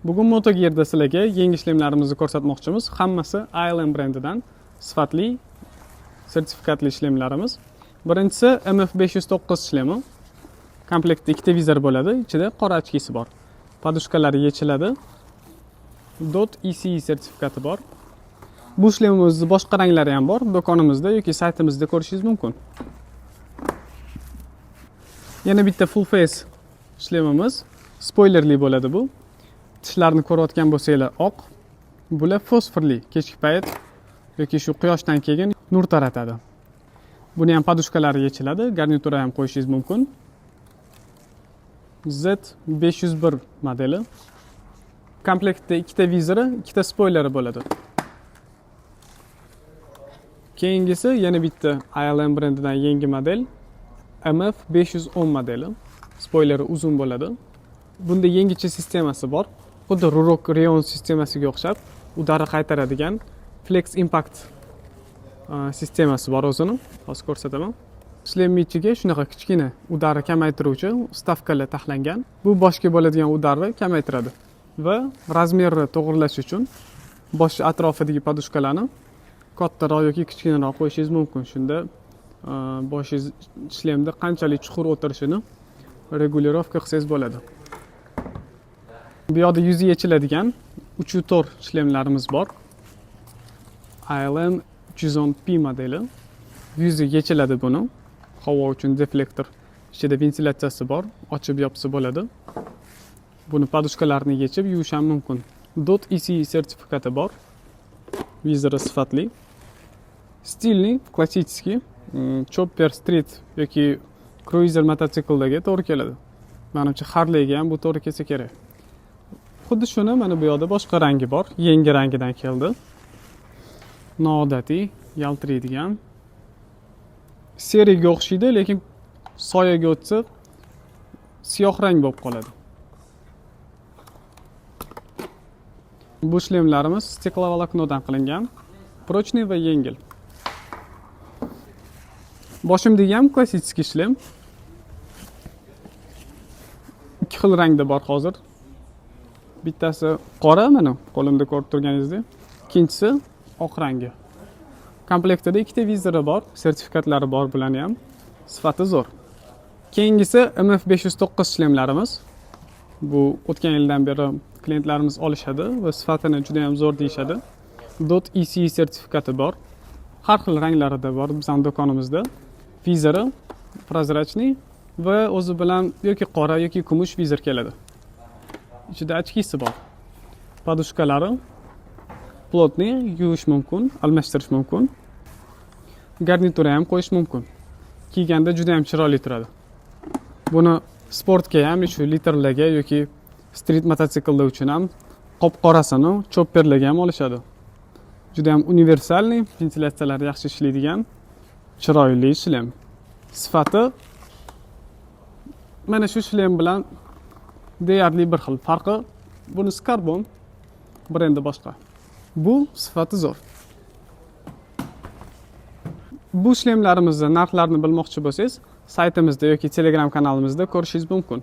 Bugun Moto Gear'da sizlarga yangi shlemlarimizni ko'rsatmoqchimiz. Hammasi ILM brendidan sifatli sertifikatli shlemlarimiz. Birinchisi MF509 shlemi. Komplektda ikkita vizor bo'ladi, ichida qora ochkisi bor. Podushkalari yechiladi. .ECE sertifikati bor. Bu shlemimizning boshqa ranglari ham bor. Do'konimizda yoki saytimizda ko'rishingiz mumkin. Yana bitta full face shlemimiz. Spoilerli bo'ladi bu. Tishlarni ko'rayotgan bo'lsanglar oq, bular fosforli, kechki payt yoki shu quyoshdan kelgan nur taratadi. Buni ham podushkalari yechiladi, garnitura ham qo'yishingiz mumkin. Z501 modeli. Komplektda ikkita vizori, ikkita spoileri bo'ladi. Keyingisi yana bitta ILM brendidan yangi model MF510 modeli. Spoileri uzun bo'ladi. Bunda yangicha sistemasi bor. Xuddi Rurok Reon sistemasiga o'xshab, udarni qaytaradigan Flex Impact sistemasi bor o'zini. Hozir ko'rsataman. Shlemning ichiga shunaqa kichkina udarni kamaytiruvchi stavkalar taxlangan. Bu boshga bo'ladigan udarni kamaytiradi va razmerni to'g'rilash uchun bosh atrofidagi podushkalarni kattaroq yoki kichkinaroq qo'yishingiz mumkin. Shunda boshingiz shlemda qanchalik chuqur o'tirishini regulirovka qilsangiz bo'ladi. Bu yoqda yuzi yechiladigan 3.4 shlemlarimiz bor. ILM 310P modeli. Yuzi yechiladi buni. Havo uchun deflektor. Ichida ventilyatsiyasi bor, ochib yopsa bo'ladi. Buni podushkalarini yechib yuvish ham mumkin. .ECE sertifikati bor. Vizori sifatli. Stilli, klassik, Chopper Street yoki Cruiser mototsikldagi to'g'ri keladi. Menimcha Harley'ga ham bu to'g'ri kelsa kerak. Xuddi shuni mana bu yoqda boshqa rangi bor. Yangi rangidan keldi. Noodatiy, yaltiraydigan. Seriyaga o'xshaydi, lekin soyaga o'tsa siyoh rang bo'lib qoladi. Bu shlemlarimiz steklovoloknodan qilingan, prochniy va yengil. Boshimdagi ham klassik shlem. Ikki xil rangda bor hozir. Bittasi qora, mana qo'limda ko'rib turganingizdek. Ikkinchisi oq rangi. Komplektida ikkita vizori bor, sertifikatlari bor bularni ham. Sifati zo'r. Keyingisi MF509 shlemlarimiz. Bu o'tgan yildan beri klientlarimiz olishadi va sifatini juda ham zo'r deyshadi. .ECE sertifikati bor. Har xil ranglarida bor bizning do'konimizda. Vizori prozrachniy va o'zi bilan yoki qora yoki kumush vizor keladi. Ichida ochkisi bor. Podushkalari plotniy, yuvish mumkin, almashtirish mumkin. Garnitura ham qo'yish mumkin. Kiyganda juda ham chiroyli turadi. Buni sportga ham, shu litrlarga yoki street mototsikllar uchun ham qop-qorasini chopperlarga ham olishadi. Juda ham universalniy, ventilyatsiyalari yaxshi ishlaydigan chiroyli shlem. Sifati mana shu shlem bilan deyarli bir xil. Farqi bunisi karbon, brendi boshqa. Bu sifati zo'r. Bu shlemlarimizning narxlarini bilmoqchi bo'lsangiz, saytimizda yoki Telegram kanalimizda ko'rishingiz mumkin.